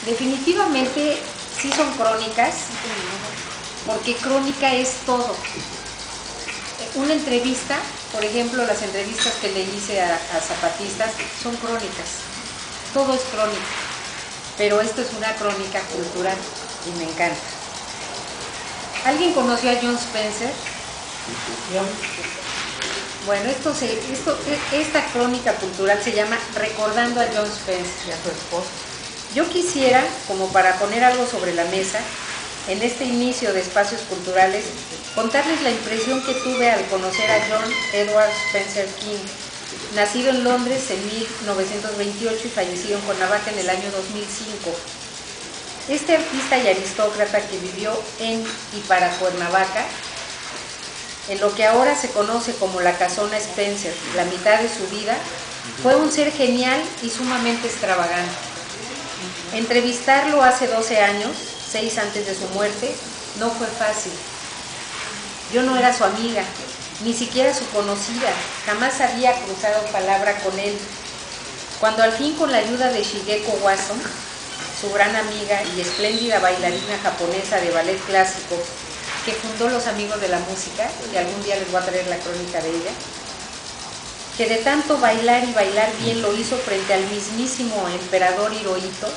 Definitivamente sí son crónicas, porque crónica es todo. Una entrevista, por ejemplo, las entrevistas que le hice a zapatistas son crónicas, todo es crónica, pero esto es una crónica cultural y me encanta. ¿Alguien conoció a John Spencer? Bueno, esta crónica cultural se llama Recordando a John Spencer y a su esposa. Yo quisiera, como para poner algo sobre la mesa, en este inicio de espacios culturales, contarles la impresión que tuve al conocer a John Edward Spencer King, nacido en Londres en 1928 y fallecido en Cuernavaca en el año 2005. Este artista y aristócrata que vivió en y para Cuernavaca, en lo que ahora se conoce como la Casona Spencer, la mitad de su vida, fue un ser genial y sumamente extravagante. Entrevistarlo hace 12 años, 6 antes de su muerte, no fue fácil. Yo no era su amiga, ni siquiera su conocida, jamás había cruzado palabra con él. Cuando al fin, con la ayuda de Shigeko Watson, su gran amiga y espléndida bailarina japonesa de ballet clásico, que fundó los Amigos de la Música, y algún día les voy a traer la crónica de ella, que de tanto bailar y bailar bien lo hizo frente al mismísimo emperador Hirohito,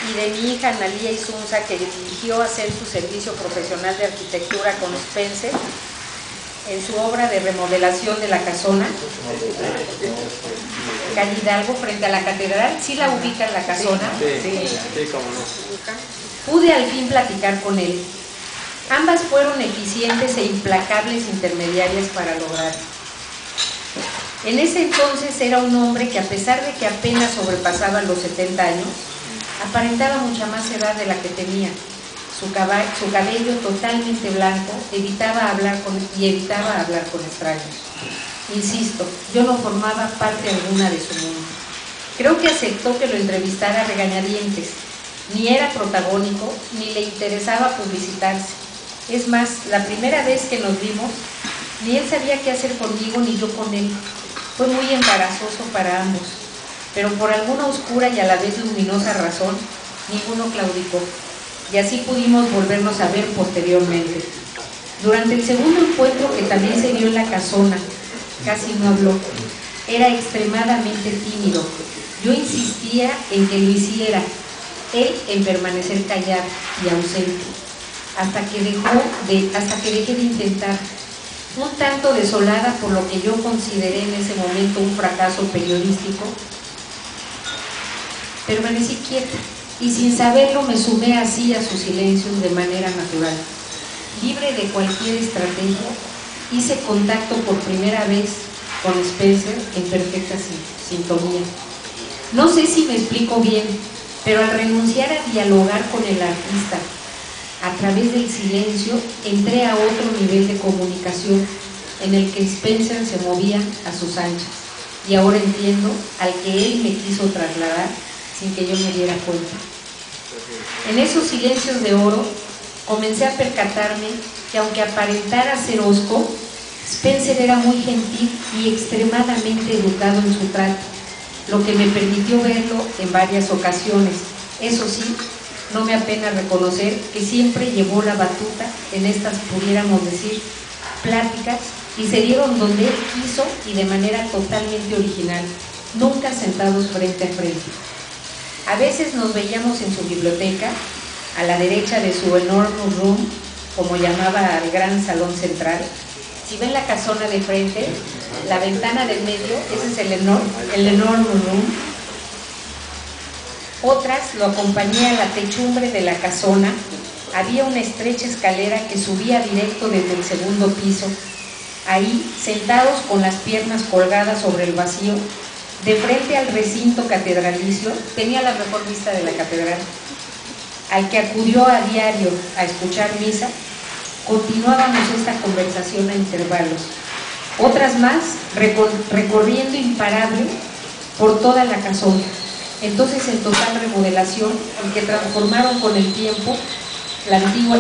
y de mi hija Analia Isunza, que dirigió hacer su servicio profesional de arquitectura con Spencer en su obra de remodelación de la casona, calle Hidalgo, frente a la catedral. ¿Sí la ubican, la casona? Sí, cómo no. Pude al fin platicar con él. Ambas fueron eficientes e implacables intermediarias para lograrlo. En ese entonces era un hombre que, a pesar de que apenas sobrepasaba los 70 años, aparentaba mucha más edad de la que tenía. Su cabello totalmente blanco evitaba hablar con extraños. Insisto, yo no formaba parte alguna de su mundo. Creo que aceptó que lo entrevistara a regañadientes. Ni era protagónico, ni le interesaba publicitarse. Es más, la primera vez que nos vimos, ni él sabía qué hacer conmigo ni yo con él. Fue muy embarazoso para ambos, pero por alguna oscura y a la vez luminosa razón, ninguno claudicó, y así pudimos volvernos a ver posteriormente. Durante el segundo encuentro, que también se dio en la casona, casi no habló. Era extremadamente tímido. Yo insistía en que lo hiciera, él en permanecer callado y ausente, hasta que dejé de intentar. Un tanto desolada por lo que yo consideré en ese momento un fracaso periodístico, permanecí quieta y sin saberlo me sumé así a sus silencios de manera natural. Libre de cualquier estrategia, hice contacto por primera vez con Spencer en perfecta sintonía. No sé si me explico bien, pero al renunciar a dialogar con el artista a través del silencio, entré a otro nivel de comunicación en el que Spencer se movía a sus anchas, y ahora entiendo al que él me quiso trasladar sin que yo me diera cuenta. En esos silencios de oro comencé a percatarme que, aunque aparentara ser hosco, Spencer era muy gentil y extremadamente educado en su trato, lo que me permitió verlo en varias ocasiones. Eso sí, no me apena reconocer que siempre llevó la batuta en estas, pudiéramos decir, pláticas, y se dieron donde él quiso y de manera totalmente original, nunca sentados frente a frente. A veces nos veíamos en su biblioteca, a la derecha de su enormous room, como llamaba al gran salón central. Si ven la casona de frente, la ventana del medio, ese es el enormous room. Otras lo acompañé a la techumbre de la casona. Había una estrecha escalera que subía directo desde el segundo piso. Ahí, sentados con las piernas colgadas sobre el vacío, de frente al recinto catedralicio, tenía la mejor vista de la catedral, al que acudió a diario a escuchar misa. Continuábamos esta conversación a intervalos. Otras más, recorriendo imparable por toda la casona. Entonces, en total remodelación, y que transformaron con el tiempo la antigua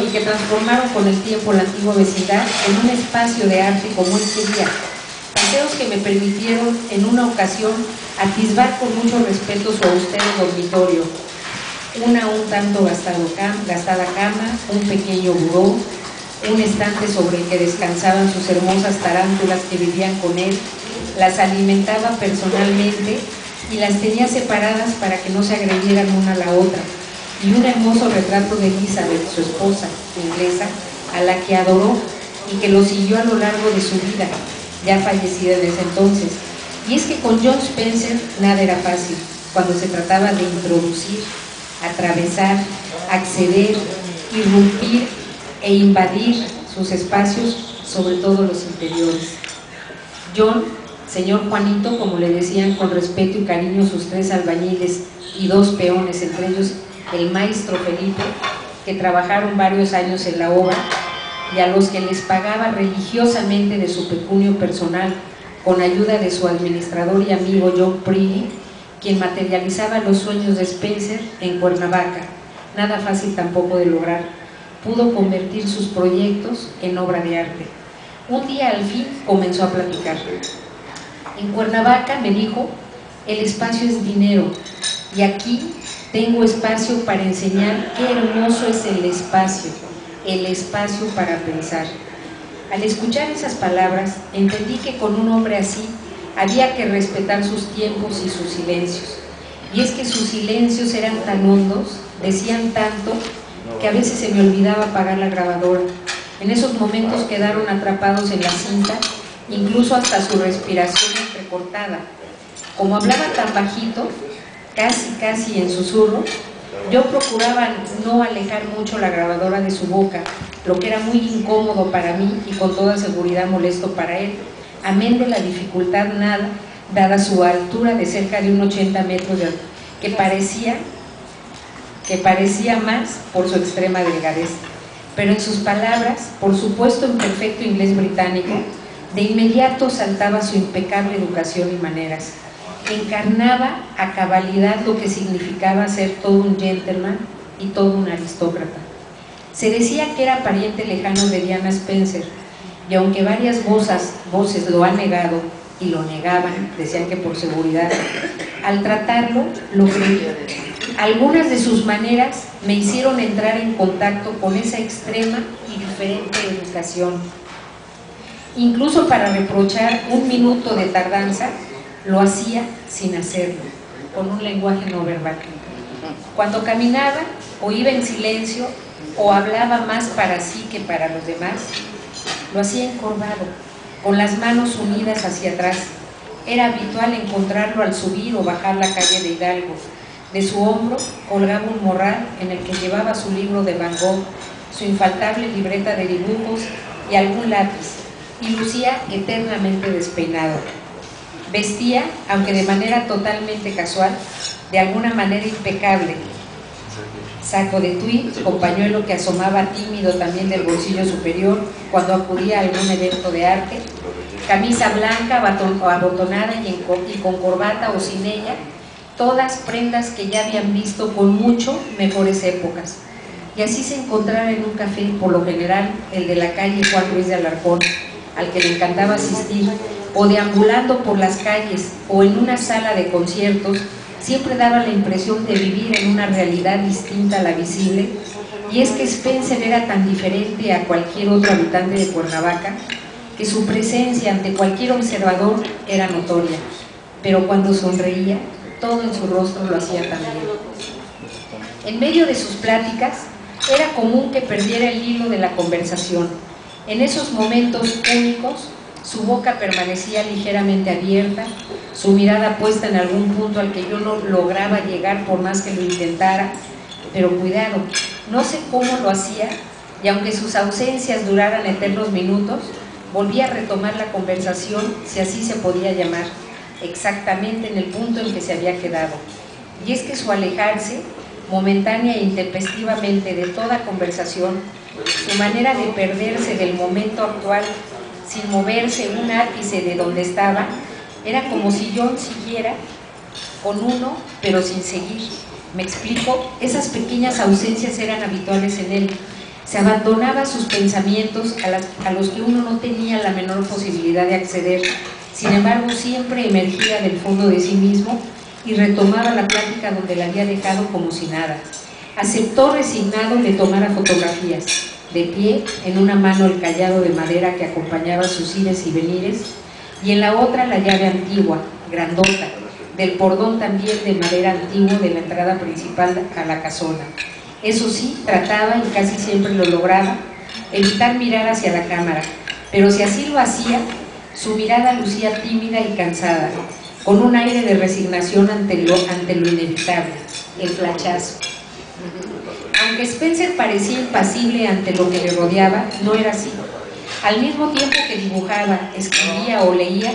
vecindad en un espacio de arte como él quería. Paseos que me permitieron en una ocasión atisbar con mucho respeto su austero dormitorio. una un tanto gastada cama, un pequeño buró, un estante sobre el que descansaban sus hermosas tarántulas que vivían con él, las alimentaba personalmente y las tenía separadas para que no se agredieran una a la otra, y un hermoso retrato de Elizabeth, su esposa inglesa, a la que adoró y que lo siguió a lo largo de su vida, ya fallecida en ese entonces. Y es que con John Spencer nada era fácil, cuando se trataba de introducir, atravesar, acceder, irrumpir e invadir sus espacios, sobre todo los interiores. John, señor Juanito, como le decían con respeto y cariño sus 3 albañiles y 2 peones, entre ellos el maestro Felipe, que trabajaron varios años en la obra, y a los que les pagaba religiosamente de su pecunio personal, con ayuda de su administrador y amigo John Prilly, quien materializaba los sueños de Spencer en Cuernavaca, nada fácil tampoco de lograr. Pudo convertir sus proyectos en obra de arte. Un día al fin comenzó a platicar. En Cuernavaca, me dijo, el espacio es dinero, y aquí tengo espacio para enseñar qué hermoso es el espacio para pensar. Al escuchar esas palabras, entendí que con un hombre así había que respetar sus tiempos y sus silencios. Y es que sus silencios eran tan hondos, decían tanto, que a veces se me olvidaba apagar la grabadora. En esos momentos quedaron atrapados en la cinta, incluso hasta su respiración entrecortada. Como hablaba tan bajito, casi en susurro, yo procuraba no alejar mucho la grabadora de su boca, lo que era muy incómodo para mí y con toda seguridad molesto para él, amén de la dificultad dada su altura de cerca de 80 metros, que parecía más por su extrema delgadez. Pero en sus palabras, por supuesto en perfecto inglés británico, de inmediato saltaba su impecable educación y maneras. Encarnaba a cabalidad lo que significaba ser todo un gentleman y todo un aristócrata. Se decía que era pariente lejano de Diana Spencer, y aunque varias voces lo han negado y lo negaban, decían que por seguridad, al tratarlo lo creí. Algunas de sus maneras me hicieron entrar en contacto con esa extrema y diferente educación. Incluso para reprochar un minuto de tardanza, lo hacía sin hacerlo, con un lenguaje no verbal. Cuando caminaba o iba en silencio o hablaba más para sí que para los demás, lo hacía encorvado, con las manos unidas hacia atrás. Era habitual encontrarlo al subir o bajar la calle de Hidalgo. De su hombro colgaba un morral en el que llevaba su libro de Van Gogh, su infaltable libreta de dibujos y algún lápiz, y lucía eternamente despeinado. Vestía, aunque de manera totalmente casual, de alguna manera impecable, saco de tweed con pañuelo que asomaba tímido también del bolsillo superior cuando acudía a algún evento de arte, camisa blanca abotonada y con corbata o sin ella, todas prendas que ya habían visto con mucho mejores épocas. Y así se encontraba en un café, por lo general el de la calle Juan Ruiz de Alarcón, al que le encantaba asistir, o deambulando por las calles o en una sala de conciertos, siempre daba la impresión de vivir en una realidad distinta a la visible. Y es que Spencer era tan diferente a cualquier otro habitante de Cuernavaca que su presencia ante cualquier observador era notoria, pero cuando sonreía, todo en su rostro lo hacía también. En medio de sus pláticas, era común que perdiera el hilo de la conversación. En esos momentos únicos, su boca permanecía ligeramente abierta, su mirada puesta en algún punto al que yo no lograba llegar por más que lo intentara, pero cuidado, no sé cómo lo hacía, y aunque sus ausencias duraran eternos minutos, volvía a retomar la conversación, si así se podía llamar, exactamente en el punto en que se había quedado. Y es que su alejarse, momentánea e intempestivamente, de toda conversación, su manera de perderse del momento actual sin moverse un ápice de donde estaba, era como si John siguiera con uno, pero sin seguir. ¿Me explico? Esas pequeñas ausencias eran habituales en él. Se abandonaba a sus pensamientos a los que uno no tenía la menor posibilidad de acceder. Sin embargo, siempre emergía del fondo de sí mismo y retomaba la plática donde la había dejado como si nada. Aceptó resignado le tomara fotografías, de pie, en una mano el cayado de madera que acompañaba sus ires y venires, y en la otra la llave antigua, grandota, del cordón también de madera antiguo de la entrada principal a la casona. Eso sí, trataba, y casi siempre lo lograba, evitar mirar hacia la cámara, pero si así lo hacía, su mirada lucía tímida y cansada, con un aire de resignación ante lo inevitable, el flachazo. Aunque Spencer parecía impasible ante lo que le rodeaba, no era así. Al mismo tiempo que dibujaba, escribía o leía,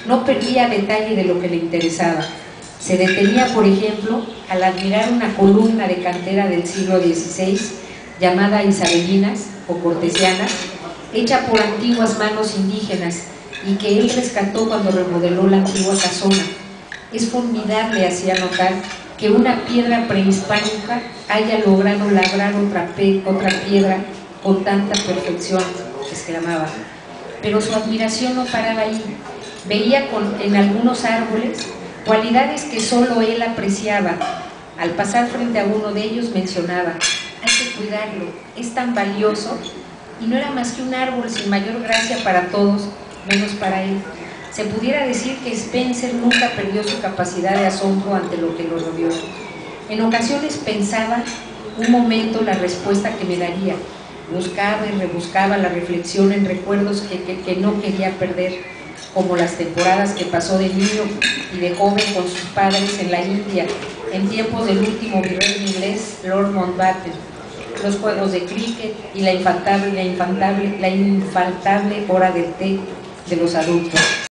no perdía detalle de lo que le interesaba. Se detenía, por ejemplo, al admirar una columna de cantera del siglo XVI, llamada isabelinas o cortesianas, hecha por antiguas manos indígenas y que él rescató cuando remodeló la antigua casona. Es formidable, hacía notar, que una piedra prehispánica haya logrado labrar otra piedra con tanta perfección, exclamaba. Pero su admiración no paraba ahí. Veía en algunos árboles cualidades que solo él apreciaba. Al pasar frente a uno de ellos mencionaba: hay que cuidarlo, es tan valioso, y no era más que un árbol sin mayor gracia para todos, menos para él. Se pudiera decir que Spencer nunca perdió su capacidad de asombro ante lo que lo rodeó. En ocasiones pensaba un momento la respuesta que me daría. Buscaba y rebuscaba la reflexión en recuerdos que no quería perder, como las temporadas que pasó de niño y de joven con sus padres en la India, en tiempos del último virrey inglés, Lord Mountbatten, los juegos de cricket y la infaltable hora del té de los adultos.